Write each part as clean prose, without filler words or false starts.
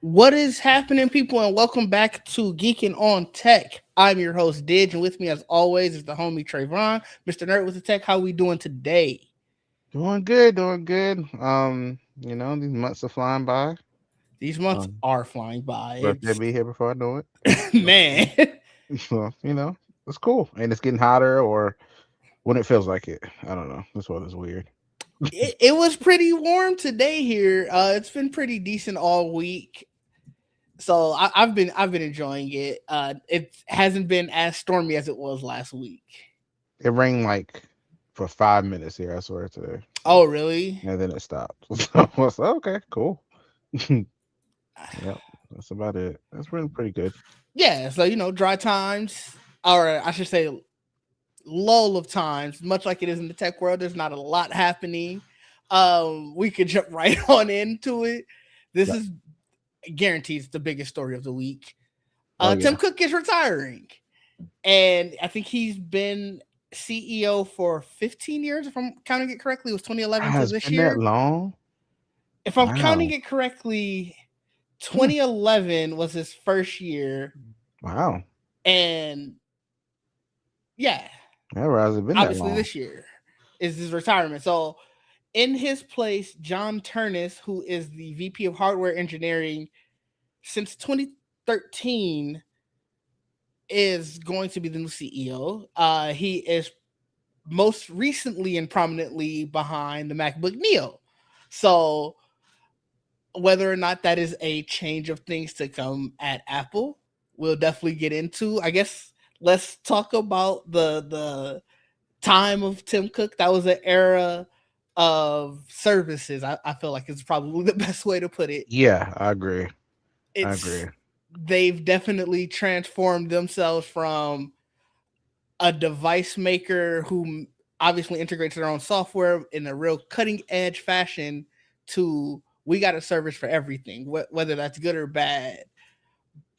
What is happening, people, and welcome back to Geekin on Tech. I'm your host, Didge, and with me, as always, is the homie Trayvon, Mr. Nerd with the Tech. How we doing today? Doing good, doing good. These months are flying by. These months Um, are flying by. Birthday be here before I know it. Man, So, it's cool. And it's getting hotter or when it feels like it. I don't know. This weather's weird. it was pretty warm today here. It's been pretty decent all week, so I've been enjoying it. It hasn't been as stormy as it was last week. It rained like for 5 minutes here, I swear today. Oh, really? And then it stopped. So I was like, okay, cool. Yep, that's about it. That's been pretty good. Yeah, so dry times, or I should say lull of times, much like it is in the tech world. There's not a lot happening. We could jump right on into it. This Yep. is guarantees the biggest story of the week. Oh Tim yeah. Cook is retiring, and I think he's been CEO for 15 years, if I'm counting it correctly. It was 2011 to Has this been that year. long? If I'm counting Wow. it correctly, Hmm. 2011 was his first year, Wow. and yeah, Never has it been that obviously long. this year is his retirement. So in his place, John Turnus, who is the VP of Hardware Engineering since 2013, is going to be the new CEO. He is most recently and prominently behind the MacBook Neo. So whether or not that is a change of things to come at Apple, we'll definitely get into. I guess let's talk about the time of Tim Cook. That was an era of services. I feel like it's probably the best way to put it. Yeah, I agree. I agree. It's they've definitely transformed themselves from a device maker who obviously integrates their own software in a real cutting edge fashion to we got a service for everything, whether that's good or bad.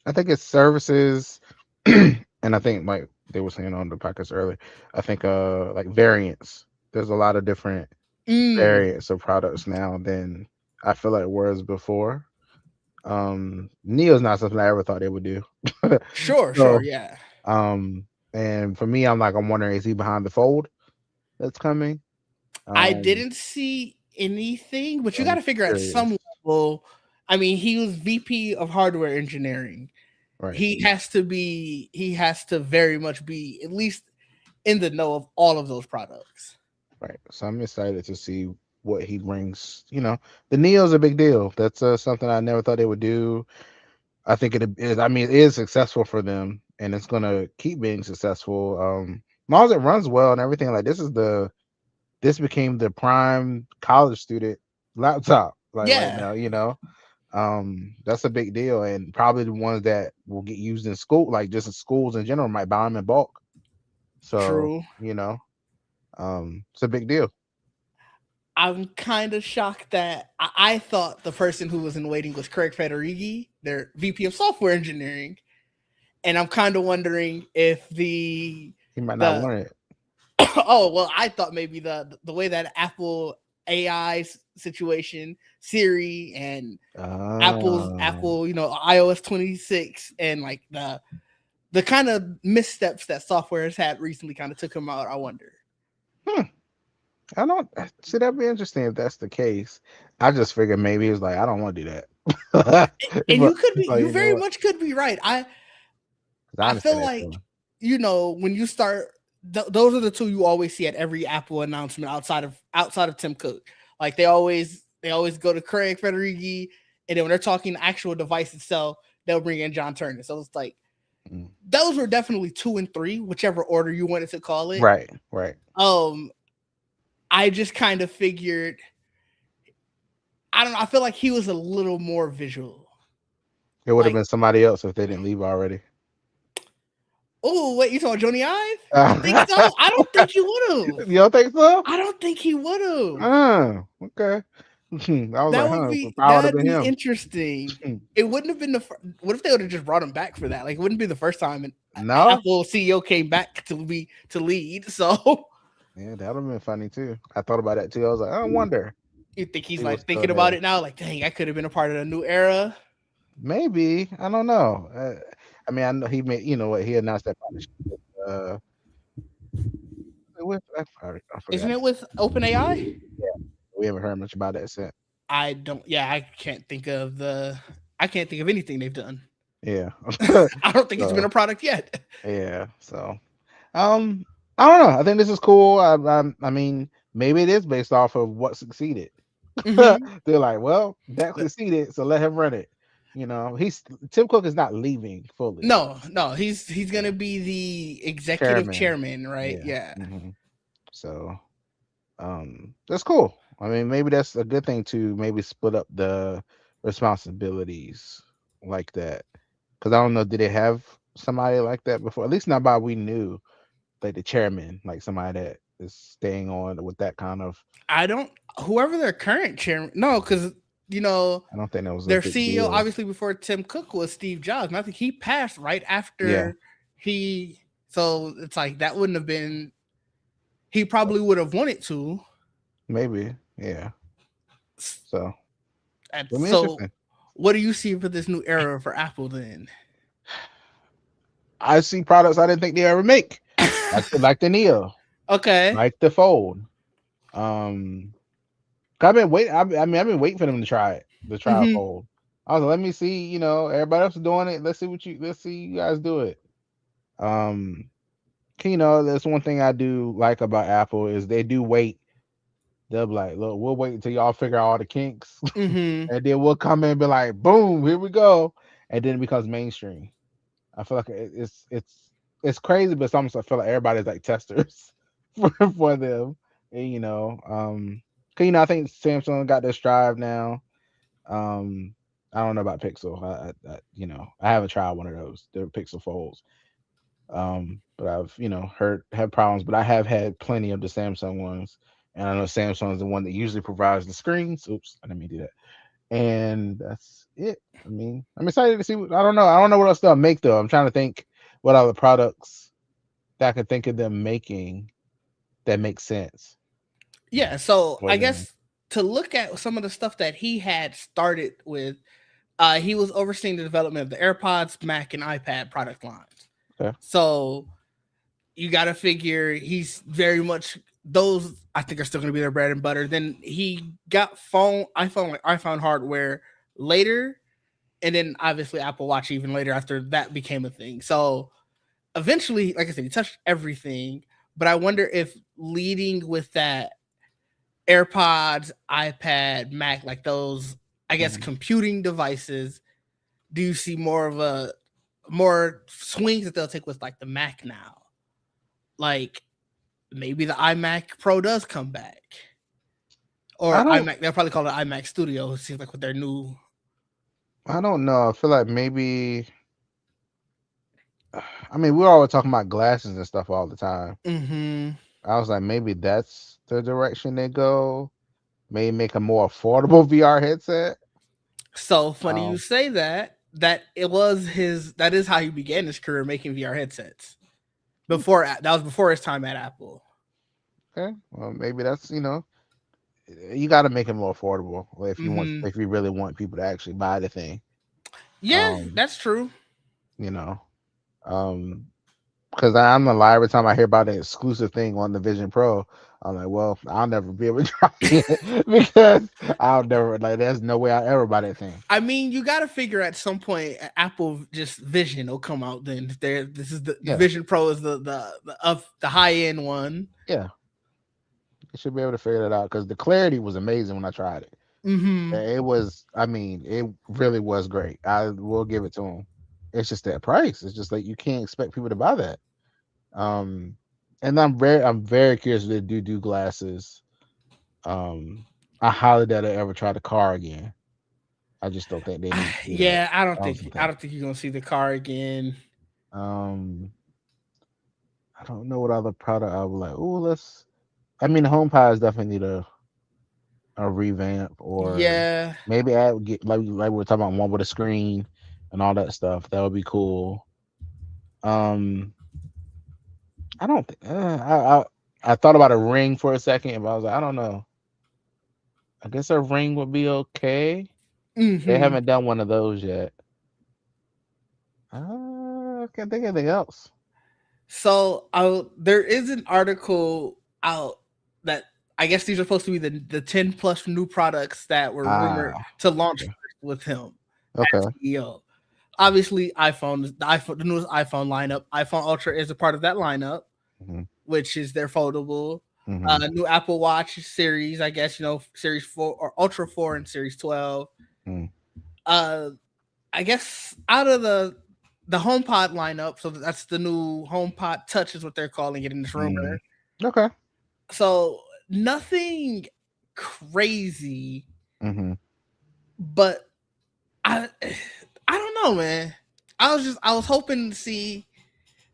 I think it's services, and I think like they were saying on the podcast earlier, I think like variants. There's a lot of different Mm, variants of products now than I feel like was before. Neo's not something I ever thought they would do. sure, So, yeah. um, and for me, I'm wondering, is he behind the fold that's coming? I Um, didn't see anything, but you got I'm to figure at curious. some level. I mean, he was VP of hardware engineering. Right, He has to very much be at least in the know of all of those products. right. So I'm excited to see what he brings. The Neo's a big deal. That's something I never thought they would do. I think it is. I mean, it is successful for them, and it's gonna keep being successful. As long as it runs well and everything. Like this became the prime college student laptop. Like right Yeah, now, that's a big deal, and probably the ones that will get used in school, like just in schools in general, might buy them in bulk. So true. it's a big deal. I'm kind of shocked that I thought the person who was in waiting was Craig Federighi, their VP of software engineering, and I'm kind of wondering if He might not the want it. oh well, I thought maybe the way that Apple AI situation, Siri, and Uh, Apple, iOS 26, and like the kind of missteps that software has had recently kind of took him out. I wonder. hmm. I don't see that'd be interesting if that's the case. I just figured maybe it's like I don't want to do that. And but you you know very what? much could be right. 'Cause I I understand feel that like feeling. when you start, those are the two you always see at every Apple announcement outside of Tim Cook. Like they always go to Craig Federighi, and then when they're talking the actual device itself, they'll bring in John Turner. So it's like Mm. those were definitely two and three, whichever order you wanted to call it. Right, right. Um, I just kind of figured, I don't know. I feel like he was a little more visual. It would have Like, been somebody else if they didn't leave already. oh wait, you talking Johnny Ive? You think so? I don't think he would have. You don't think so? I don't think he would have. Okay. I was That like, would huh, be probably would have that'd been be him. interesting. It wouldn't have been what if they would have just brought him back for that? Like, it wouldn't be the first time an No? Apple CEO came back to lead. So Yeah, that would have been funny too. I thought about that too. I was like, I wonder you think if he's he was like still thinking about there. it now? Like, dang, I could have been a part of the new era. maybe I don't know. I mean, I know he made you know what he announced that partnership I Isn't forgot. it with OpenAI? Yeah, we haven't heard much about that since. I don't. Yeah, I can't think of the. I can't think of anything they've done. Yeah. I don't think it's been So a product yet. yeah. So um, I don't know. I think this is cool. I mean, maybe it is based off of what succeeded. They're Hmm. like, well, that succeeded, so let him run it. You know, he's Tim Cook is not leaving fully. No, no, he's Yeah. gonna be the executive Chairman. chairman, right? Yeah. Yeah. So that's cool. I mean, maybe that's a good thing to maybe split up the responsibilities like that. Because I don't know, did they have somebody like that before? At least not by we knew, like the chairman, like somebody that is staying on with that kind of. I don't. Whoever their current chairman, no, because you know I don't think that was a their big CEO deal. obviously before Tim Cook was Steve Jobs, and I think he passed right Yeah, after he. So it's like that wouldn't have been. He probably would have wanted to. maybe. Yeah. So And it'll be so, interesting. what do you see for this new era for Apple then? I see products I didn't think they ever make, like the Neo, Okay. like the Fold. Um, I've been waiting. I mean, I've been waiting for them to try it, the trial Hmm. Fold. I was like, let me see. You know, everybody else is doing it. Let's see you guys do it. Um, you know, that's one thing I do like about Apple is they do wait. They'll be like, look, we'll wait until y'all figure out all the kinks, Hmm. and then we'll come in and be like, boom, here we go, and then it becomes mainstream. I feel like it's crazy, but it's almost I feel like everybody's like testers for them. And, you know, 'cause, you know, I think Samsung got their Strive now. Um, I don't know about Pixel. You know, I haven't tried one of those. The Pixel Folds. But I've you know heard had problems, but I have had plenty of the Samsung ones, and I know Samsung is the one that usually provides the screens. Oops, I didn't mean to do that. And that's it. I mean, I'm excited to see. I don't know. I don't know what else they'll make though. I'm trying to think what other products that I could think of them making that makes sense Yeah. So for I them. guess to look at some of the stuff that he had started with, he was overseeing the development of the AirPods, Mac, and iPad product lines. Okay. So you got to figure he's very much those. I think are still going to be their bread and butter. Then he got iPhone hardware later, and then obviously Apple Watch even later after that became a thing. So eventually, like I said, he touched everything. But I wonder if leading with that AirPods, iPad, Mac, like those, I guess, Mhm. computing devices, do you see more of a more swings that they'll take with like the Mac now? Like maybe the iMac Pro does come back. I Or don't. iMac, they'll probably call it iMac Studio. It seems like with their new. I don't know. I feel like maybe. I mean, we're always talking about glasses and stuff all the time. Hmm. I was like, maybe that's the direction they go. Maybe make a more affordable VR headset. So funny you Um, say that. That it was his. That is how he began his career making VR headsets. Before that was before his time at Apple. okay. Well, maybe that's you got to make it more affordable Hmm. if you really want people to actually buy the thing. Yeah, Um, that's true. you know, um, because I'm a lie. Every time I hear about an exclusive thing on the Vision Pro, I'm like, well, I'll never be able to try it because I'll never like. There's no way I'll ever buy that thing. I mean, you got to figure at some point Apple just Vision will come out. Then if there, this is the Yeah, Vision Pro is the of the high end one. yeah, you should be able to figure that out because the clarity was amazing when I tried it. Hmm. It was, I mean, it really was great. I will give it to them. It's just that price. It's just like you can't expect people to buy that. Um, and I'm very curious if they do glasses. Um, I highly doubt they ever try the car again. I just don't think they need to do that. Yeah, I don't That was think the I thing. don't think you're gonna see the car again. Um, I don't know what other product I would like. Oh, let's. I mean, the HomePods definitely need a revamp, or Yeah. maybe I would get like we were talking about one with a screen and all that stuff. That would be cool. Um, I don't. I thought about a ring for a second, but I was like, I don't know. I guess a ring would be okay. They Hmm. haven't done one of those yet. I can't think of anything else. So there is an article out that I guess these are supposed to be the 10 plus new products that were rumored Ah, to launch okay. first with him as Okay. CEO. Obviously, the newest iPhone lineup. iPhone Ultra is a part of that lineup, Hmm. which is their foldable. Hmm. New Apple Watch series, I guess Series 4 or Ultra 4 and Series 12. Hmm. Uh, I guess out of the HomePod lineup, so that's the new HomePod Touch is what they're calling it in this Hmm. rumor. Okay. So nothing crazy, Hmm. but I I don't know, man. I was hoping to see.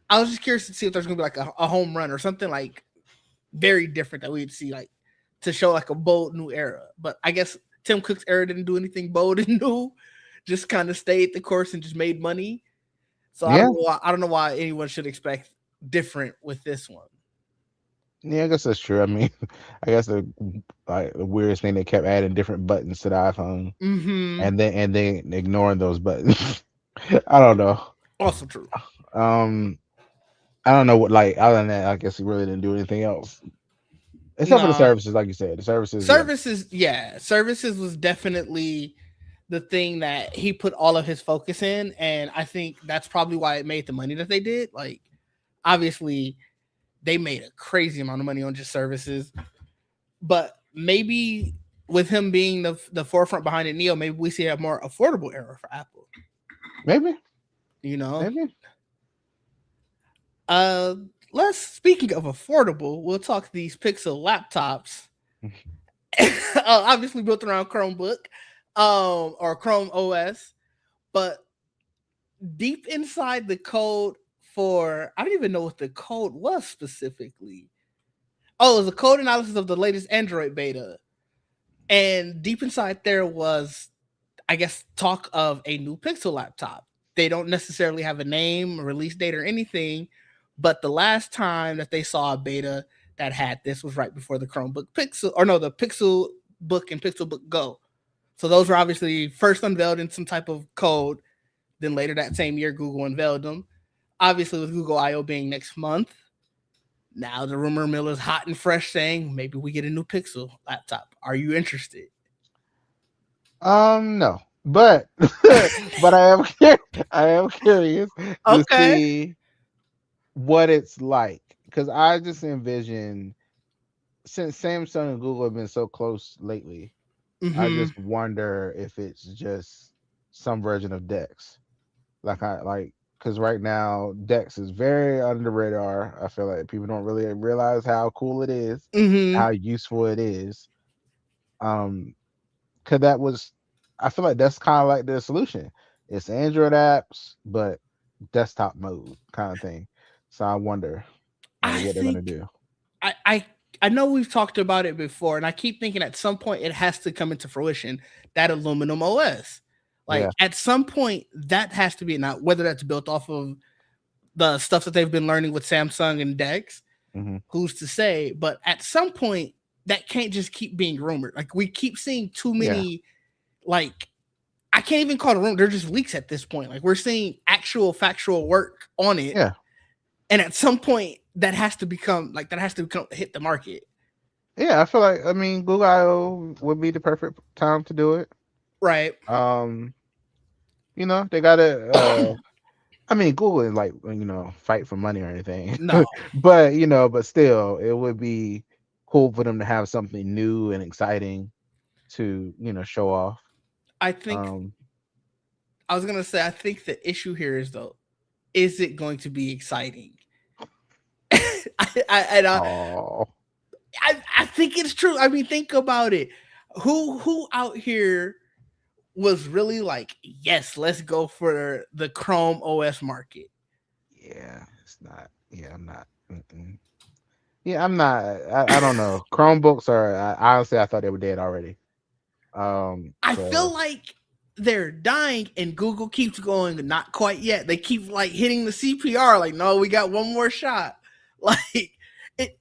I was just curious to see if there's gonna be like a home run or something like very different that we'd see like to show like a bold new era. But I guess Tim Cook's era didn't do anything bold and new. Just kind of stayed the course and just made money. So Yeah. I don't know why anyone should expect different with this one. Yeah, I guess that's true. I mean, I guess the weirdest thing they kept adding different buttons to the iPhone, Mm-hmm. and then ignoring those buttons. I don't know. Also true. Um, I don't know what, like, other than that. I guess he really didn't do anything else except for the No. services, like you said. The services, yeah, Services, yeah. Services was definitely the thing that he put all of his focus in. And I think that's probably why it made the money that they did. Like, obviously, they made a crazy amount of money on just services. But maybe with him being the forefront behind it, Neo, maybe we see a more affordable era for Apple. maybe, You know, maybe. uh, let's speaking of affordable, we'll talk these Pixel laptops. Obviously built around Chromebook, or Chrome OS, but deep inside the code for I don't even know what the code was specifically. Oh, it was a code analysis of the latest Android beta, and deep inside there was I guess, talk of a new Pixel laptop. They don't necessarily have a name, release date, or anything, but the last time that they saw a beta that had this was right before the Chromebook Pixel, or no, the Pixel Book and Pixel Book Go. So those were obviously first unveiled in some type of code. Then later that same year, Google unveiled them. Obviously, with Google I/O being next month, now the rumor mill is hot and fresh, saying maybe we get a new Pixel laptop. Are you interested? No, but but I am curious to Okay. see what it's like because I just envision since Samsung and Google have been so close lately. I Mm-hmm. just wonder if it's just some version of Dex. Like I like because right now Dex is very under the radar. I feel like people don't really realize how cool it is, Mm-hmm. how useful it is. Um, because that was, I feel like that's kind of like the solution. It's Android apps, but desktop mode kind of thing. So I wonder I what they're gonna think do. I, I I know we've talked about it before, and I keep thinking at some point it has to come into fruition that aluminum OS. Yeah. Like at some point that has to be now, whether that's built off of the stuff that they've been learning with Samsung and Dex, Hmm. who's to say? But at some point that can't just keep being rumored. Like we keep seeing too Yeah. many like I can't even call it rumor. They're just leaks at this point. Like we're seeing actual factual work on it, Yeah. and at some point that has to become hit the market, Yeah. I feel like I mean Google I/O would be the perfect time to do it. right? Um, they gotta I mean, Google is like, fight for money or anything, No, but but still, it would be cool for them to have something new and exciting to, show off. I think Um, I was gonna say I think the issue here is though, is it going to be exciting? And oh, I think it's true. I mean, think about it. Who out here was really like, yes, let's go for the Chrome OS market, yeah, it's not. Yeah, I'm not. Mm-mm. Yeah, I'm not. I don't know. Chromebooks are. Honestly, I thought they were dead already. I feel So like they're dying and Google keeps going, not quite yet. They keep like hitting the CPR, like, no, we got one more shot. Like it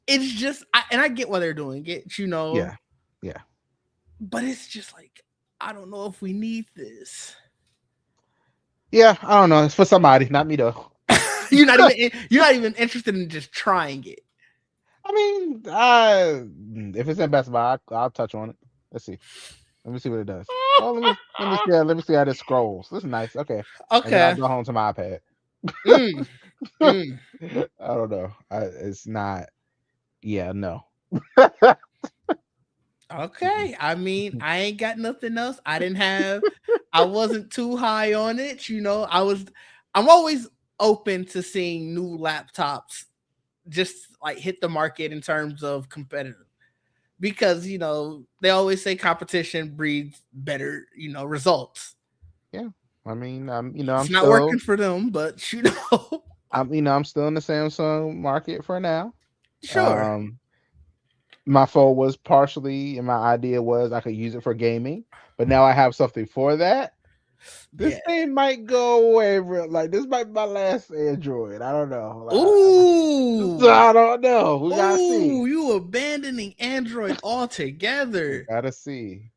it's just and I get why they're doing it, yeah, yeah. but it's just like I don't know if we need this. Yeah, I don't know. It's for somebody, not me though. You're not even interested in just trying it. I mean, if it's in Best Buy, I'll touch on it. Let's see. Let me see what it does. Oh, let me see how this scrolls. This is nice. Okay, and then I'll Okay. go home to my iPad. Mm, mm. I don't know. It's not. Yeah, no. Mm-mm. Okay. I mean, I ain't got nothing else. I wasn't too high on it. I'm always open to seeing new laptops just like hit the market in terms of competitive because, they always say competition breeds better, results. Yeah, I mean, It's not working for them, but, I'm still in the Samsung market for now. sure. Um, my phone was partially, and my idea was I could use it for gaming, but now I have something for that. This Yeah. thing might go away, like this might be my last Android. I don't know. Ooh. I don't know. We gotta see. Ooh, you abandoning Android We altogether. gotta see.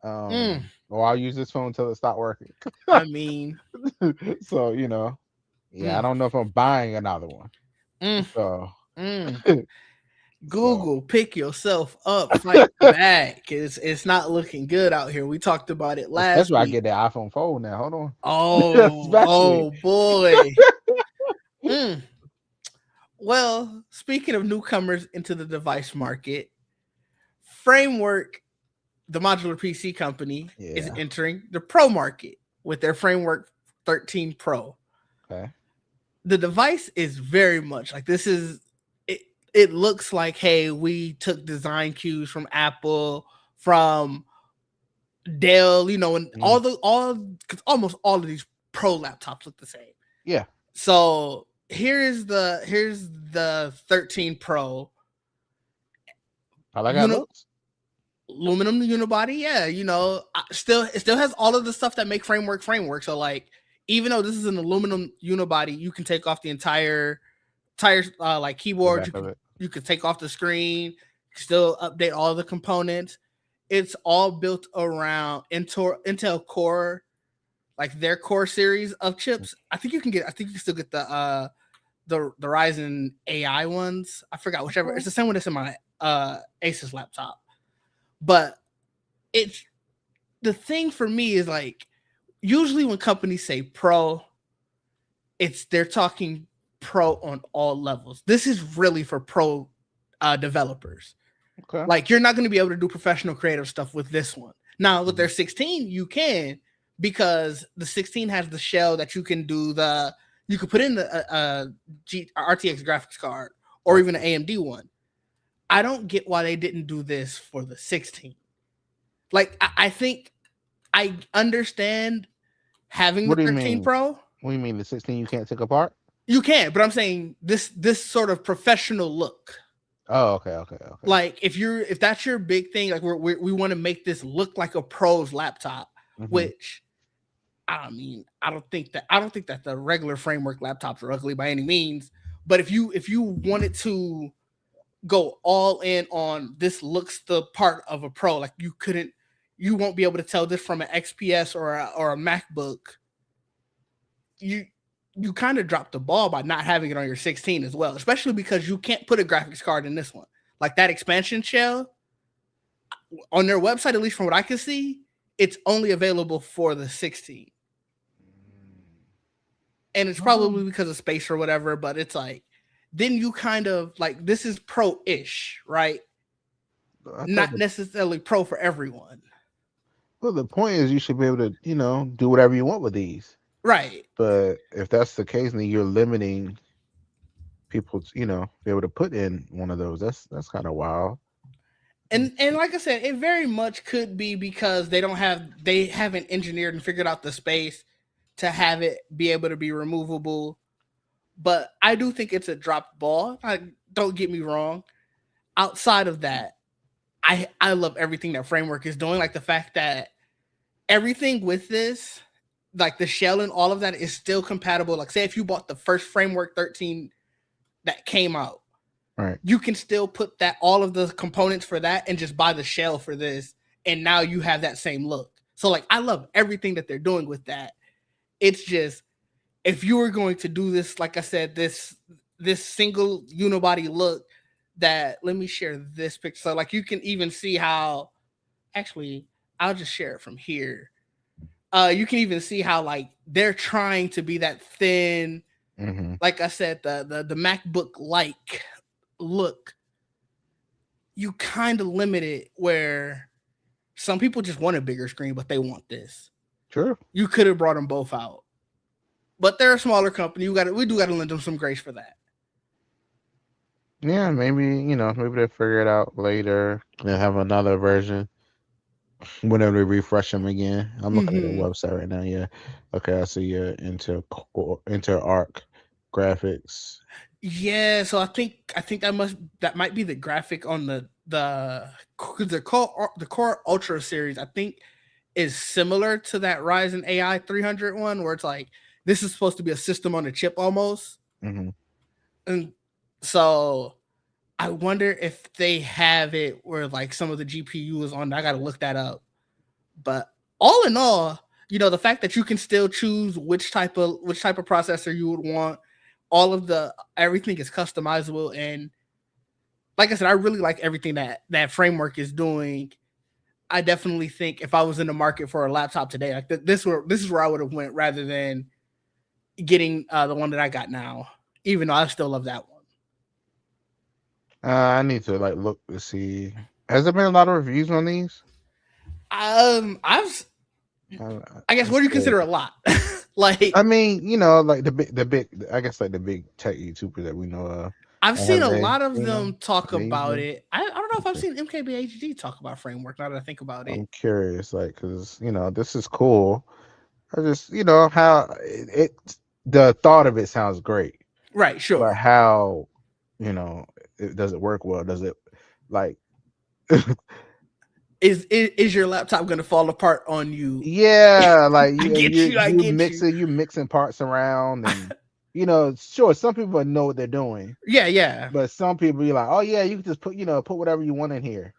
Mm, Or I'll use this phone until it stop working. I mean, So yeah, I mm, don't know if I'm buying another one. mm, So mm. so Google, pick yourself up, fight back. It's not looking good out here. We talked about it last especially when I week. get the iPhone 4 now. Hold on. Oh, Especially. oh boy. Mm. Well, speaking of newcomers into the device market, Framework, the modular PC company, is Yeah. entering the pro market with their Framework 13 Pro. Okay. The device is very much like this is it. It looks like, hey, we took design cues from Apple, from Dell, and Mhm. because almost all of these pro laptops look the same. Yeah. So here's the 13 Pro I like how it uni, looks. aluminum unibody. Yeah, still it still has all of the stuff that make framework. So like, even though this is an aluminum unibody, you can take off the entire like The keyboard. back of it. You could take off the screen, still update all the components. It's all built around Intel Core, like their Core series of chips. I think you can still get the Ryzen AI ones. I forgot whichever. Okay. It's the same one that's in my Asus laptop. But it's the thing for me is like, usually when companies say pro, they're talking pro on all levels. This is really for pro developers. Okay. Like, you're not going to be able to do professional creative stuff with this one. Now with their Mhm. 16, you can, because the 16 has the shell that you could put in the RTX graphics card or even an Okay. AMD one. I don't get why they didn't do this for the 16. Like, I think I understand having the What do you 13 mean? Pro. What do you mean the 16 you can't take apart? You can, but I'm saying this sort of professional look. Oh, okay, okay, okay. Like, if that's your big thing, like we want to make this look like a pro's laptop, Hmm. which, I mean, I don't think that the regular framework laptops are ugly by any means. But if you wanted to go all in on this looks the part of a pro, like, you won't be able to tell this from an XPS or a MacBook. You you kind of dropped the ball by not having it on your 16 as well, especially because you can't put a graphics card in this one. Like, that expansion shell on their website, at least from what I can see, it's only available for the 16. And it's Oh, probably because of space or whatever, but it's like, then you kind of like, this is pro-ish, right? I thought Not necessarily pro for everyone. the point is you should be able to, do whatever you want with these. Right. But if that's the case, then you're limiting people to, be able to put in one of those. That's kind of wild. And like I said, it very much could be because they haven't engineered and figured out the space to have it be able to be removable. But I do think it's a dropped ball. Don't get me wrong. Outside of that, I love everything that Framework is doing. Like, the fact that everything with this, like the shell and all of that, is still compatible. Like, say if you bought the first Framework 13 that came out, Right. you can still put that all of the components for that and just buy the shell for this, and now you have that same look. So like, I love everything that they're doing with that. It's just if you were going to do this, like I said, this single unibody look. That let me share this picture. So like you can even see how. Actually, I'll just share it from here. You can even see how like they're trying to be that thin. Hmm. Like I said, the MacBook like look. You kind of limit it where some people just want a bigger screen, but they want this. Sure. You could have brought them both out, but they're a smaller company. We do got to lend them some grace for that. Yeah, maybe maybe they'll figure it out later. They'll have another version whenever they refresh them again. I'm looking at their Mm-hmm. website right now. Yeah. Okay, I see Inter Arc graphics. Yeah, so I think that might be the graphic on the core Ultra series. I think is similar to that Ryzen AI 300 one, where it's like this is supposed to be a system on a chip almost, Hmm. and so I wonder if they have it where like some of the GPU is on. I got to look that up. But all in all, the fact that you can still choose which type of processor you would want, all of the everything is customizable, and like I said, I really like everything that framework is doing. I definitely think if I was in the market for a laptop today, like this is where I would have went rather than getting the one that I got now. Even though I still love that one. I need to like look to see. Has there been a lot of reviews on these? I've I, I guess I'm what do you consider a curious. lot? Like I mean, like the big, I guess like the big tech YouTubers that we know of. I've seen Have a they lot of seen them them? talk Have they used about them? it. I don't know if I've Okay. seen MKBHD talk about framework. Now that I think about it, I'm curious, like, cause this is cool. I just, how the thought of it sounds great, right? but Sure. how, does it work well? Does it like, Is your laptop going to fall apart on you? yeah, like I you get you you. I you get you. mixing you mixing parts around and sure, some people know what they're doing, Yeah, yeah. but some people you're like, oh yeah, you can just put whatever you want in here.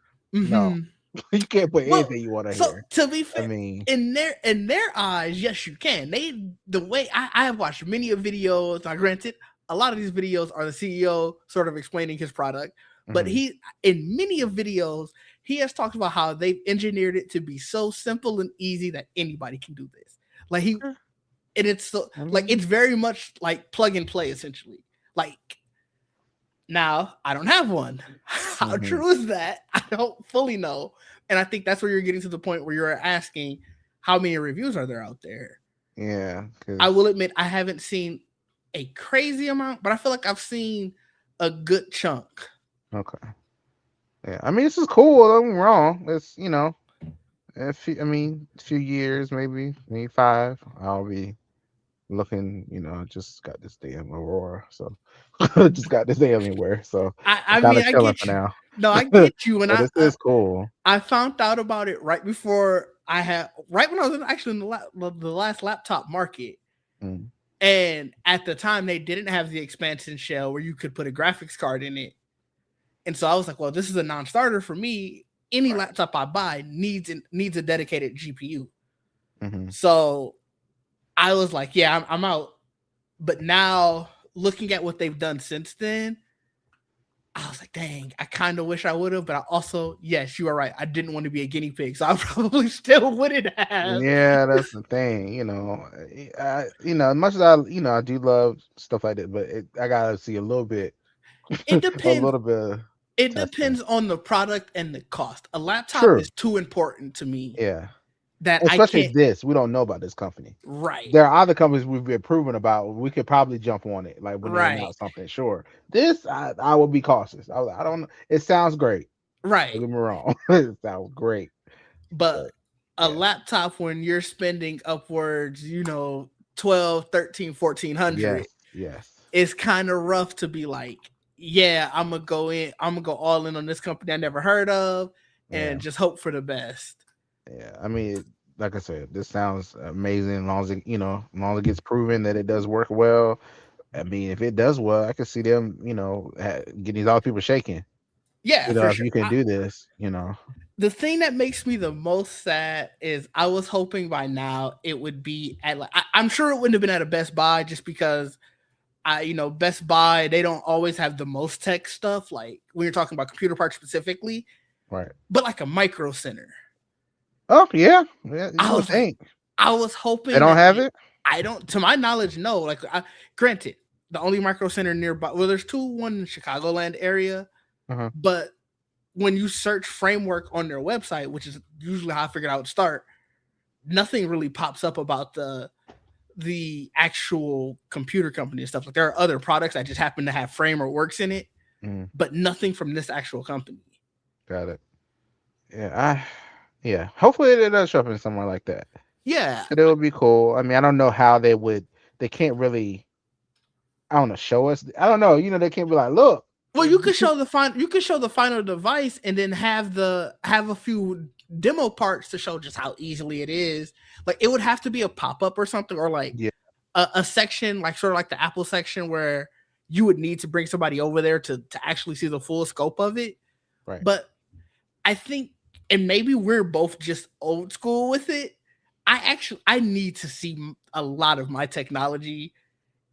No, Hmm. you can't put Well, anything you want in so here. to be I fair, mean, in their eyes, yes, you can. The way I have watched many of videos. Now, granted, a lot of these videos are the CEO sort of explaining his product, but mhm. he in many of videos he has talked about how they've engineered it to be so simple and easy that anybody can do this. Like he Eh, and it's so I like mean, it's very much like plug and play essentially. Like now, I don't have one. How mhm. true is that? I don't fully know. And I think that's where you're getting to the point where you're asking how many reviews are there out there. Yeah, I because will admit I haven't seen a crazy amount, but I feel like I've seen a good chunk. okay. Yeah, I mean, this is cool. Don't get me wrong. It's a few years, maybe 5. I'll be looking. I just got this damn Aurora, so just got this Alienware, so I'm I kind mean of I chilling get for you. now. No, I get you. And But this is cool. I found out about it right before I had right when I was actually in the last laptop market. Mm, And at the time, they didn't have the expansion shell where you could put a graphics card in it. And so I was like, well, this is a non-starter for me. Any right. laptop I buy needs a dedicated GPU. Hmm. So I was like, yeah, I'm out. But now looking at what they've done since then, I was like, dang, I kind of wish I would have. But I also, yes, you are right. I didn't want to be a guinea pig, so I probably still wouldn't have. Yeah, that's the thing. As much as I do love stuff like that, but I gotta see a little bit, It a depends. little bit of It testing. depends on the product and the cost. A laptop True. is too important to me Yeah. that I Especially can't. this, we don't know about this company. Right, There are other companies we've been proven about. We could probably jump on it, like when they right, announce something. Sure, this I will be cautious. I don't. It sounds great. Don't right. get me wrong. It sounds great, But but a yeah, laptop when you're spending upwards, 12, 13, 1400, yes, yes, it's kind of rough to be like, yeah, I'm gonna go all in on this company I never heard of yeah, and just hope for the best. yeah. I mean, like I said, this sounds amazing. As long as as long as it gets proven that it does work well. I mean, if it does well, I can see them, getting these other people shaking. Yeah, for If sure. you can do this. the thing that makes me the most sad is I was hoping by now it would be at like I'm sure it wouldn't have been at a Best Buy just because Best Buy, they don't always have the most tech stuff like when you're talking about computer parts specifically, Right. but like a Micro Center. Oh yeah, yeah. You I would was like, think I was they hoping don't that have like it. I don't, to my knowledge, no. Granted, the only Micro Center nearby, well, there's two, one in Chicagoland area, Uh-huh. but when you search framework on their website, which is usually how I figured I would start, nothing really pops up about the actual computer company and stuff. Like there are other products that just happen to have frame or works in it, Mm, but nothing from this actual company. got it. Yeah, yeah. Hopefully it does show up in somewhere like that. Yeah. It would be cool. I mean, I don't know how they would. They can't really. I don't know. Show us. I don't know. They can't be like, look. Well, you could show the final device and then have a few demo parts to show just how easily it is. Like it would have to be a pop-up or something, or like Yeah. a section like sort of like the Apple section where you would need to bring somebody over there to actually see the full scope of it. Right. But I think, and maybe we're both just old school with it. I need to see a lot of my technology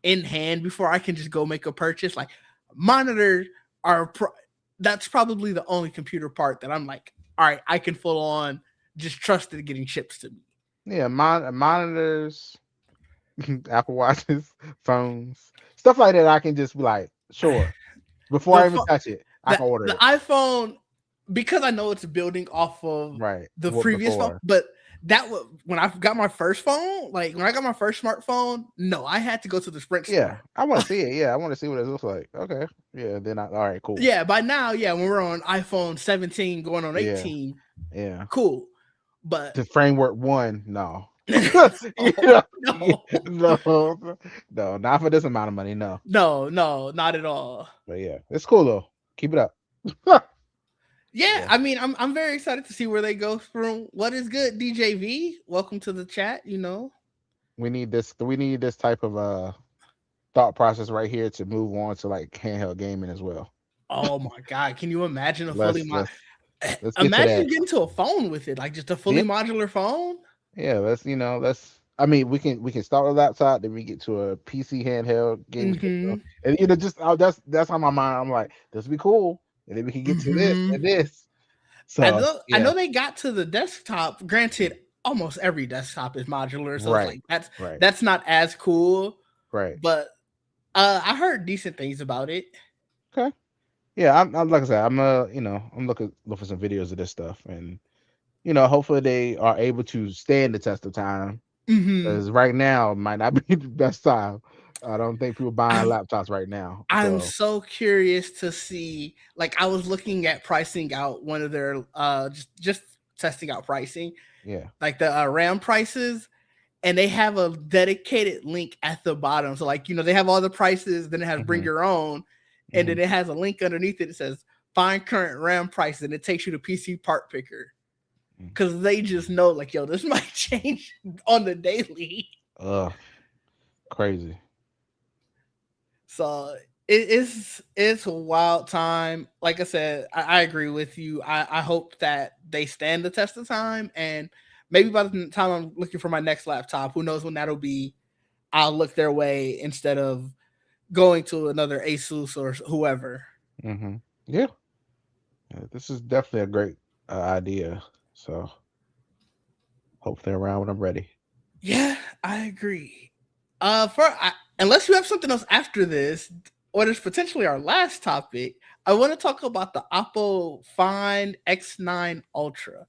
in hand before I can just go make a purchase. Like monitors that's probably the only computer part that I'm like, all right, I can full on just trust it getting ships to me. Yeah. Monitors, Apple Watches, phones, stuff like that. I can just be like, sure. Before The I even touch it, I can order the it. iPhone, because I know it's building off of Right. the What previous phone, before? but that was when I got my first phone. Like when I got my first smartphone, no, I had to go to the Sprint Yeah. store. I want to see it. Yeah. I want to see what it looks like. Okay. Yeah. Then all right. Cool. Yeah, by now, yeah, when we're on iPhone 17 going on Yeah. 18, Yeah. cool. But The framework one, no. You no, know, yeah, no, no, not for this amount of money, no. no, not at all. But yeah, it's cool though. Keep it up. Yeah, Yeah, I mean, I'm very excited to see where they go from. What is good, DJV? Welcome to the chat. we need this. We need this type of thought process right here to move on to like handheld gaming as well. Oh my god, can you imagine a fully Let's let's let's get to imagine that. getting to a phone with it, like just a Yeah, fully modular phone? yeah. Let's. I mean, we can start with a laptop, then we get to a PC handheld gaming system, Mm-hmm. and just that's how my mind. I'm like, this would be cool, and then we can get to this Mm-hmm. and this. I So know I yeah, know they got to the desktop. Granted, almost every desktop is modular, so it's right, like that's right, that's not as cool. right. But I heard decent things about it. Okay. Yeah, I'm like I said, I'm look for some videos of this stuff, and hopefully they are able to stand the test of time. Mm-hmm. Because right now might not be the best time. I don't think people buying I'm laptops right now. I'm So so curious to see. Like I was looking at pricing out one of their just testing out pricing, yeah. like the RAM prices, and they have a dedicated link at the bottom. So like they have all the prices, then it has bring Hmm. your own, and Hmm. then it has a link underneath it that says find current RAM prices, and it takes you to PC part picker because they just know like yo this might change on the daily. Ugh, crazy. So it's a wild time. Like I said, I agree with you. I hope that they stand the test of time, and maybe by the time I'm looking for my next laptop, who knows when that'll be, I'll look their way instead of going to another Asus or whoever. Hmm. Yeah. Yeah, this is definitely a great idea. So hope they're around when I'm ready. Yeah, I agree. Unless you have something else after this, or there's potentially our last topic, I want to talk about the Oppo Find X9 Ultra.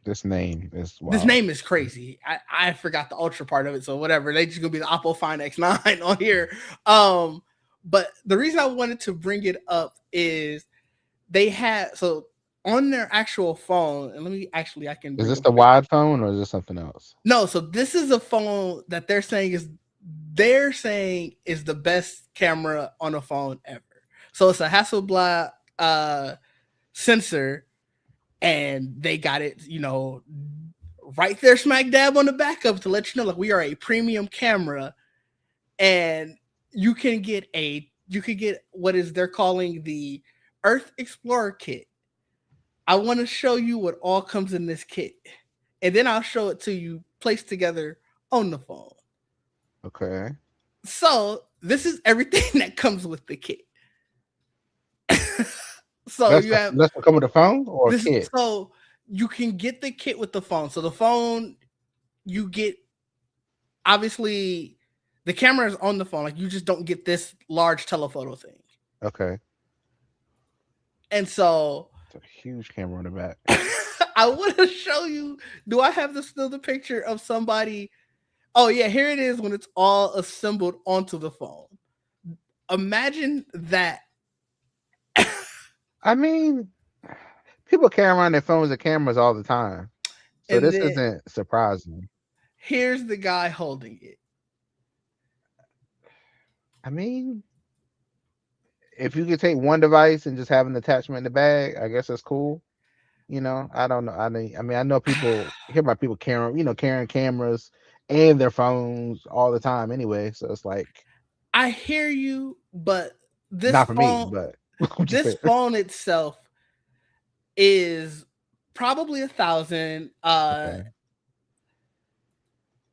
This name is This wild. name is crazy. I forgot the ultra part of it, so whatever. They just gonna be the Oppo Find X9 on here. Um, but the reason I wanted to bring it up is they had so on their actual phone, and let me actually I can Is bring this up the a pic. wide phone or is this something else? No, so this is a phone that they're saying is the best camera on a phone ever. So it's a Hasselblad sensor, and they got it, right there, smack dab on the back of it to let you know, like we are a premium camera, and you could get what is they're calling the Earth Explorer kit, I want to show you what all comes in this kit, and then I'll show it to you placed together on the phone. Okay. So this is everything that comes with the kit. So Let's you have let's come with a phone or a this. kit. So you can get the kit with the phone. So the phone you get, obviously the camera is on the phone. Like, you just don't get this large telephoto thing. Okay. And so It's a huge camera on the back. I want to show you. Do I have the picture of somebody? Oh yeah, here it is when it's all assembled onto the phone. Imagine that. I mean, people carry around their phones and cameras all the time, so And this then isn't surprising. here's the guy holding it. I mean, if you could take one device and just have an attachment in the bag, I guess that's cool. I don't know. I know people hear about people carrying cameras and their phones all the time anyway. So it's like I hear you, but this not for me, phone, but I'm just this saying. phone itself is probably 1,000. Okay.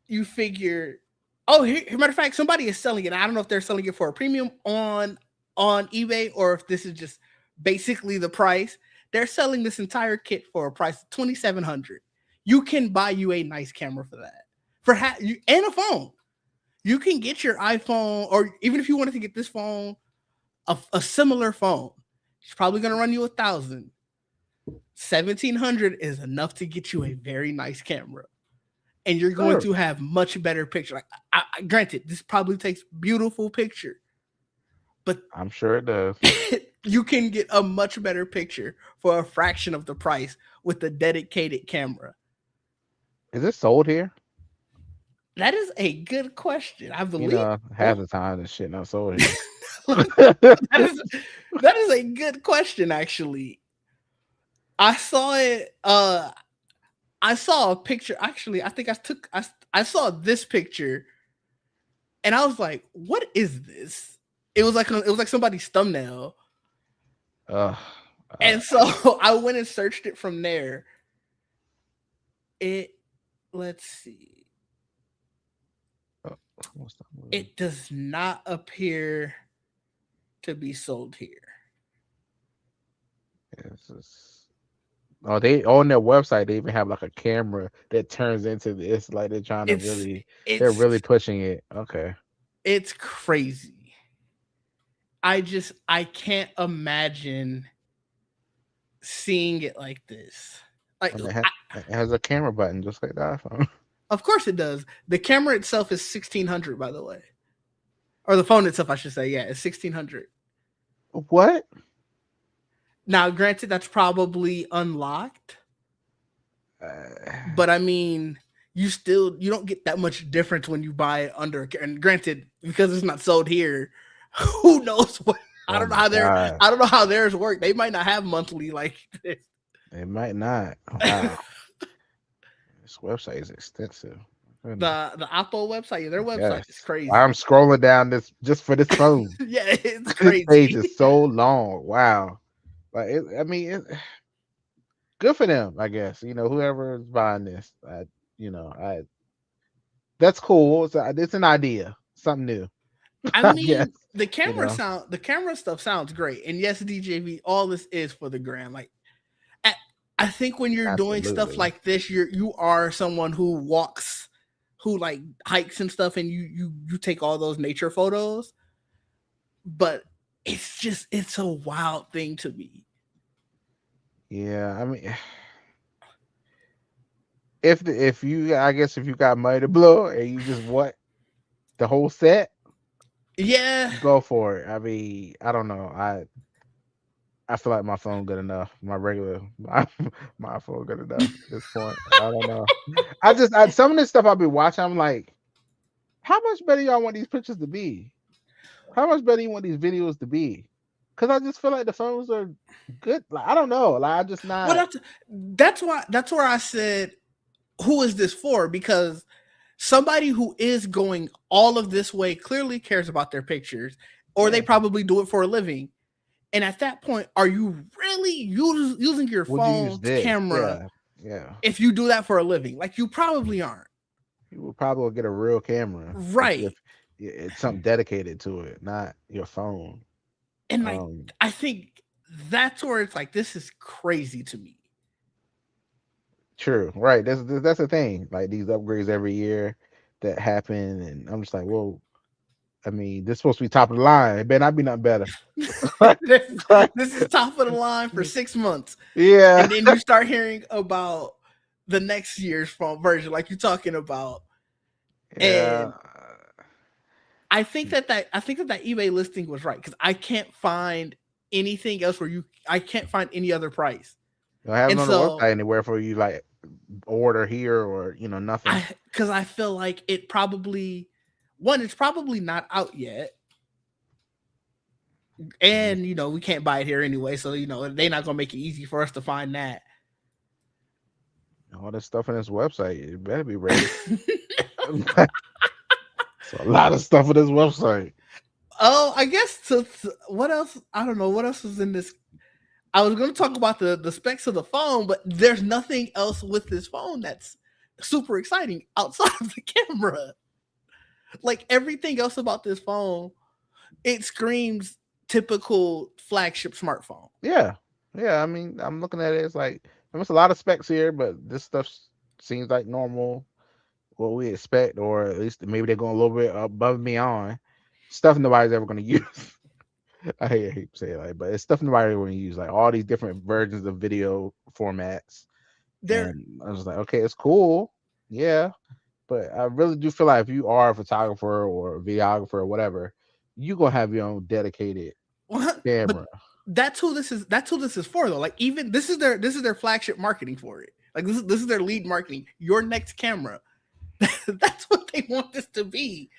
You figure, oh, here, matter of fact, somebody is selling it. I don't know if they're selling it for a premium on eBay, or if this is just basically the price. They're selling this entire kit for a price of 2,700. You can buy you a nice camera for that, and a phone. You can get your iPhone, or even if you wanted to get this phone, a similar phone, it's probably going to run you 1,000. 1,700 is enough to get you a very nice camera, and you're going Sure. to have much better picture. Like, granted, this probably takes beautiful picture, but I'm sure it does. you can get a much better picture for a fraction of the price with a dedicated camera. Is it sold here? That is a good question. I believe. Half the time this shit not sold here. that is that is a good question. Actually, I saw it. I saw a picture. Actually, I think I saw this picture, and I was like, "What is this?" It was like somebody's thumbnail, uh, and so I went and searched it from there. It Let's see. what's that movie? It does not appear to be sold here. It's just, they on their website they even have like a camera that turns into this. Like they're trying to It's they're it's really pushing it. Okay. it's crazy. I can't imagine seeing it like this. Like, And it has a camera button just like the iPhone. of course it does. The camera itself is 1,600, by the way, or the phone itself, I should say. Yeah, it's 1,600. What? Now, granted, that's probably unlocked, Uh, but I mean, you don't get that much difference when you buy it under. And granted, because it's not sold here, who knows what? I oh don't know my how god. I don't know how theirs work. They might not have monthly like this. It might not. Wow. This website is extensive. Goodness. The Apple website, their website is Yes. crazy. I'm scrolling down this just for this phone. Yeah, it's This page crazy. is so long. Wow. Like good for them, I guess. Whoever is buying this, I that's cool. It's an idea, something new. I I guess. mean, the camera stuff sounds great. And yes, DJV, all this is for the gram. Like, I, I think when you're doing stuff Absolutely. like this, you are someone who walks, who like hikes and stuff, and you take all those nature photos. But it's a wild thing to me. Yeah, I mean, I guess if you got money to blow and you just want the whole set, Yeah, go for it. I mean, I don't know. I feel like my phone good enough. My phone good enough at this point. I don't know. Some of this stuff I'll be watching. I'm like, how much better y'all want these pictures to be? How much better you want these videos to be? Because I just feel like the phones are good. Like I don't know. Like I just well, not. that's where I said, who is this for? Because somebody who is going all of this way clearly cares about their pictures, or they Yeah. probably do it for a living. And at that point, are you really using your Would you use phone's this? camera Yeah, yeah. if you do that for a living? Like, you probably aren't. You would probably get a real camera if Right. it's something dedicated to it, not your phone. And like, Um, I think that's where it's like, this is crazy to me. True, right? That's the thing. Like these upgrades every year that happen, and I'm just like, well, I mean, this is supposed to be top of the line. It better not be nothing better. this, this is top of the line for 6 months. Yeah, And then you start hearing about the next year's phone version, like you're talking about. yeah. And I think that eBay listing was right, because I can't find anything else where I can't find any other price. Don't have it And on the so website anywhere for you like order here or nothing. I feel like it's probably not out yet. Mhm. And we can't buy it here anyway, so they're not gonna make it easy for us to find that. All this stuff on this website, it better be ready. So a lot of stuff on this website. Oh, I guess what else? I don't know what else was in this. I was going to talk about the specs of the phone, but there's nothing else with this phone that's super exciting outside of the camera. Like, everything else about this phone, it screams typical flagship smartphone. Yeah, yeah. I mean, I'm looking at it. It's like there's a lot of specs here, but this stuff seems like normal, what we expect, or at least maybe they're going a little bit above and beyond stuff nobody's ever going to use. I hate to say it, like, but it's stuff nobody going to use. Like all these different versions of video formats, There, and I was like, okay, it's cool, yeah, but I really do feel like if you are a photographer or a videographer or whatever, you gonna have your own dedicated but camera. that's who this is for, though. Like, even this is their flagship marketing for it. Like, this is their lead marketing. Your next camera. That's what they want this to be.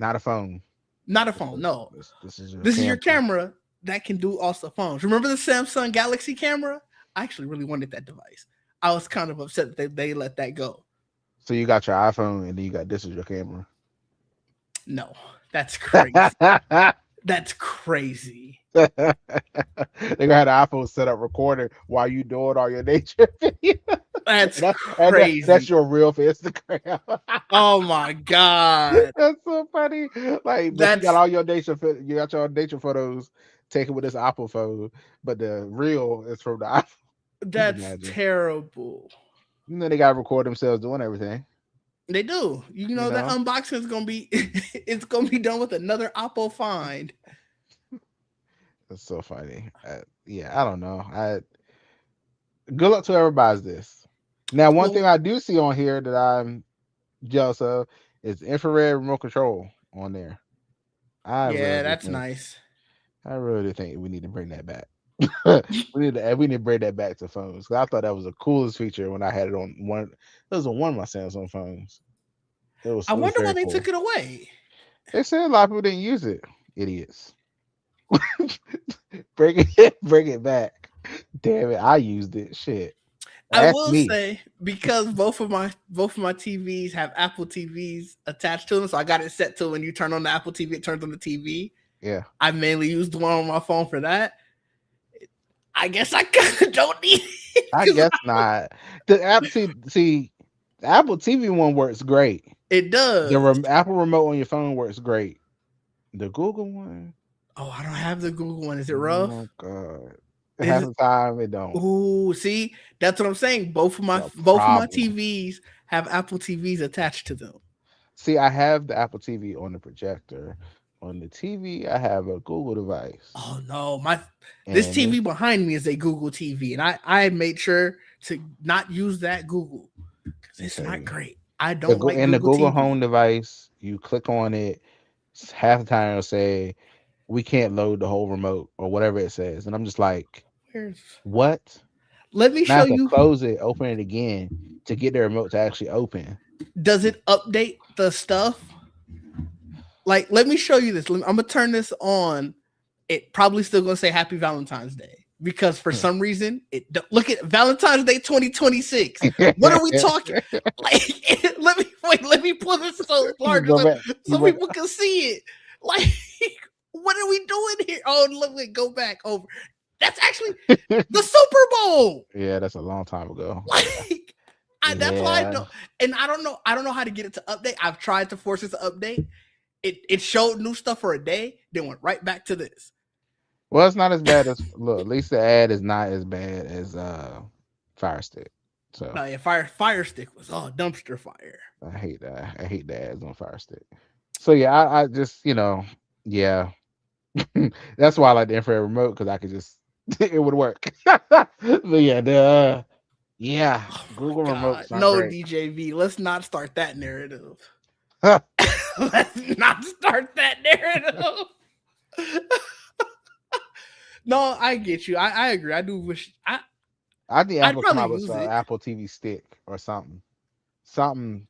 Not a phone. Not a phone. No, This is your this is your camera. camera that can do also phones. Remember the Samsung Galaxy camera? I actually really wanted that device. I was kind of upset that they let that go. So you got your iPhone and then you got this as your camera. No, that's crazy. That's crazy. They gonna have the iPhone set up recording while you doing all your nature videos. That's That's crazy. your real for Instagram. Oh my god. That's so funny. Like, but you got That's all your you got your nature photos taken with this Apple phone, but the real is from the iPhone. Can you that's imagine? terrible. They gotta record themselves doing everything. They do. You That know, unboxing is gonna be it's gonna be done with another Apple find. it's so funny. Yeah, I don't know. Good luck to whoever buys this. Now, one thing Well, I do see on here that I'm jealous of is infrared remote control on there. I yeah, really do that's think nice. I really do think we need to bring that back. We need to bring that back to phones. 'Cause I thought that was the coolest feature when I had it on one. It was on one of my Samsung phones. I It was wonder why very they cool. took it away. They said a lot of people didn't use it. Idiots. Bring it back. Damn it, I used it. Shit. I Ask will me. say, because both of my TVs have Apple TVs attached to them, so I got it set to when you turn on the Apple TV, it turns on the TV. Yeah. I mainly use the one on my phone for that. I guess I kind of don't need it I 'cause guess not. The app see the Apple TV one works great. it The does. Apple remote on your phone works great. The Google one, Oh, I don't have the Google one. Is it rough? oh god, Is half it? the time it don't. Ooh, see, that's what I'm saying. Both of my The both of my problem. TVs have Apple TVs attached to them. See, I have the Apple TV on the projector. On the TV, I have a Google device, Oh no, my this and TV behind me is a Google TV, and I made sure to not use that Google because it's not okay, great. I don't like in the Google Google Home TV. device, you click on it. Half the time it'll say we can't load the whole remote or whatever it says, and I'm just like, Where's what? Let me And I show have to you. close it, open it again to get the remote to actually open. Does it update the stuff? Like, let me show you this. I'm gonna turn this on. It probably still gonna say Happy Valentine's Day because for some reason look at Valentine's Day 2026. What are we talking? Like, let me pull this so larger Go back. so people can see it. Like, What are we doing here? Oh, look, wait, go back over. That's actually the Super Bowl. Yeah, that's a long time ago. Yeah. Like, that's why I Yeah. don't. And I don't know. I don't know how to get it to update. I've tried to force it to update. It showed new stuff for a day, then went right back to this. Well, it's not as bad as look. At least the ad is not as bad as Fire Stick. So No, yeah, Fire Stick was dumpster fire. I hate that. I hate the ads on Fire Stick. So yeah, I just yeah. That's why I like the infrared remote because I could just it would work. But yeah, yeah, Oh my Google god, remotes aren't no great. DJV. Let's not start that narrative. Let's not start that narrative. No, I get you. I agree. I do wish I think I'd Apple come probably out with use an it. Apple TV stick or something. Something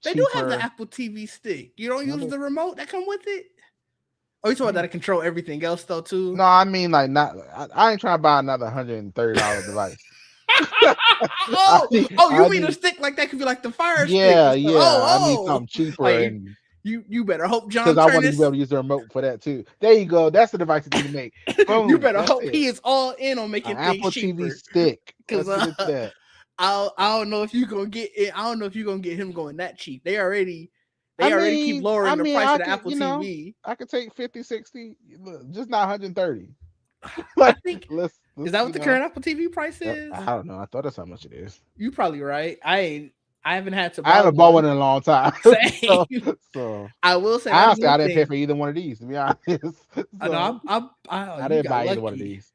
They do have the cheaper. Apple TV stick. You don't No, use the remote that come with it? Oh, you talking about that to control everything else though too? no, I mean like not. I ain't trying to buy another $130 device. I Oh, need, oh, I you mean a need, stick like that could be like the Fire Stick or yeah, something? yeah. I need Oh, something oh, cheaper like and you better hope because John I want to be Turnus. able to use the remote for that too. There you go. That's the device you need to make. You Boom. better That's hope it. he is all in on An making things Apple TV cheaper. stick. Cause Let's get into that. I don't know if you gonna get it. I don't know if you're gonna get him going that cheap. I They already keep mean, lowering the price I of the could, Apple TV. I could take 50, 60, look, just not 130. I Like, think let's, is that what the current Apple TV price I is? don't know. I thought that's how much it is. You probably right. I haven't had to I buy haven't bought one. one in a long time. so, Same. so I will say that's honestly, one I didn't pay thing. for either one of these, to be honest. I know So I you didn't got buy either one of lucky. these.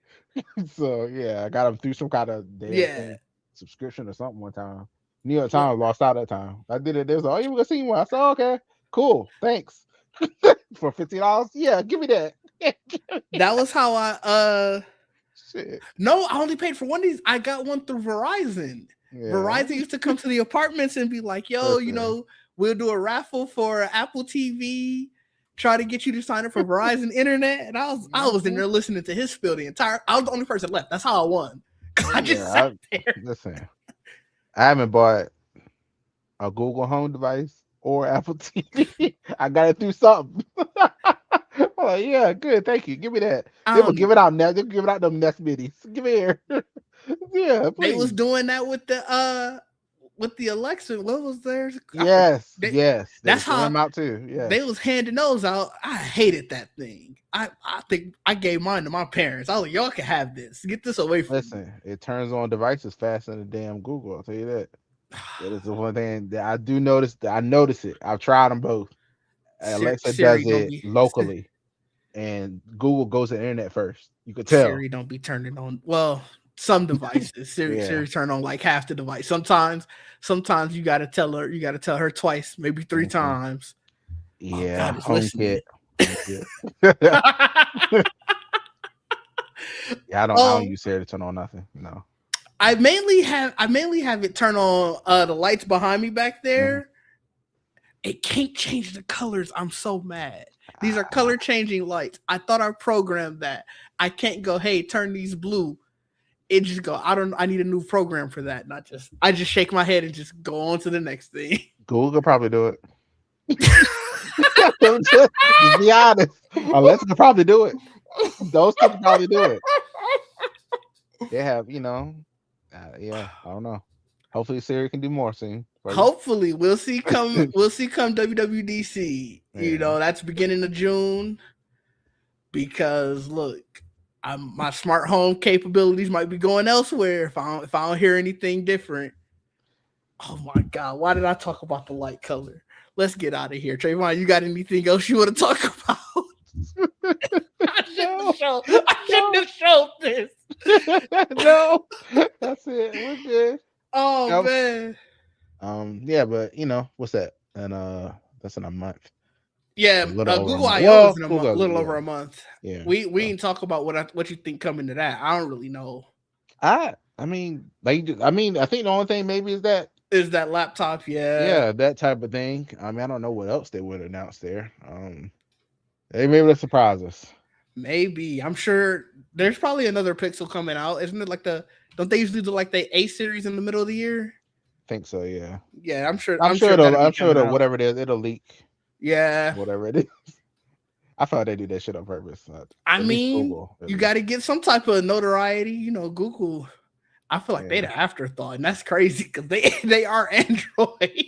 So yeah, I got them through some kind of damn Yeah. thing, subscription or something one time. New York Times lost out that time. I did it. They was like, "Oh, you gonna see one?" I said, oh, "Okay, cool, thanks." For $50, yeah, give me that. That was how Shit. no, I only paid for one of these. I got one through Verizon. Yeah. Verizon used to come to the apartments and be like, yo, Listen. we'll do a raffle for Apple TV. Try to get you to sign up for Verizon Internet. And I was in Mhm. there listening to his spiel the entire I was the only person left. That's how I won. I just Yeah. sat there. Listen. I haven't bought a Google Home device or Apple TV. I got it through something. I'm like, yeah, good, thank you. Give me that. I They will don't give know. it out now. They will give it out them Nest Minis. Give it here. Yeah, They was please. doing that with the Alexa. What was theirs? Yes, They, yes. They that's was giving how them out too. they Yes. was handing those out. I hated that thing. I think I gave mine to my parents. I was like, y'all can have this. Get this away from me. Listen, it turns on devices faster than the damn Google. I'll tell you that. That is the one thing that I do notice. That I notice it. I've tried them both. Alexa Siri does don't it be locally, and Google goes to the internet first. You could tell. Siri don't be turning on. Well, some devices Yeah. Siri turn on like half the device. Sometimes you gotta tell her twice, maybe three Mhm. times. Oh Yeah. God, it's listening. HomeKit. HomeKit. Yeah, I don't Oh, use Siri to turn on nothing. No. I mainly have it turn on the lights behind me back Mhm. there. It can't change the colors. I'm so mad. These are Ah, color changing lights. I thought I programmed that. I can't go, hey, turn these blue. It just go, I need a new program for that. Not just I just shake my head and just go on to the next thing. Google could probably do it. Just be honest. Alexa could probably do it. Those two could probably do it. They have, yeah, I don't know. Hopefully Siri can do more soon for you. Hopefully we'll see come WWDC. Yeah. That's beginning of June. Because look, my smart home capabilities might be going elsewhere if I don't hear anything different. Oh my god, why did I talk about the light color? Let's get out of here. Trayvon, you got anything else you want to talk about? No, I shouldn't no, have showed this. no. That's it. We're good. Oh Nope. man. Yeah, but what's that? And that's in a month. A Yeah, little over a Google month. I/O is Well, in a Google, little yeah, over a month. yeah. We So didn't talk about what you think coming to that. I don't really know. I mean, I think the only thing maybe is that, Is that laptop? Yeah, yeah, that type of thing. I mean, I don't know what else they would announce there. They maybe to surprise us. maybe. I'm sure there's probably another Pixel coming out. Isn't it like don't they usually do like the A series in the middle of the year? Think so, yeah. Yeah, I'm sure that'll be I'm sure coming it'll out. whatever it is, it'll leak Yeah. whatever it is. I feel like they do that shit on purpose. I At least mean, Google, at you got least. to get some type of notoriety. You know, Google. I feel like they Yeah, the afterthought, and that's crazy because they are Android.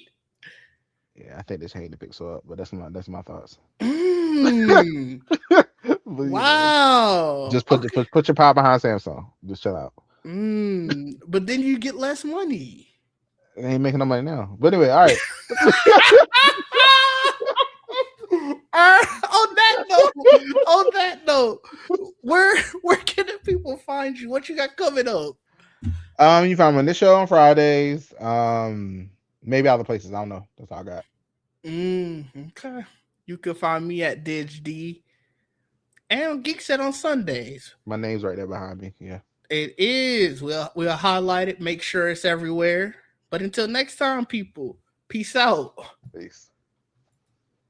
yeah. I think they changed the Pixel up, but that's my thoughts. Mm, But wow. just put your power behind Samsung. Just chill out. But then you get less money. They ain't making no money now. But anyway, all right. On that note, on that note, where can the people find you? What you got coming up? You find me on this show on Fridays. Maybe other places. I don't know. That's all I got. Okay. You can find me at DidgeD and Geek Set on Sundays. My name's right there behind me. Yeah. It is. We'll highlight it, make sure it's everywhere. But until next time, people, peace out. Peace.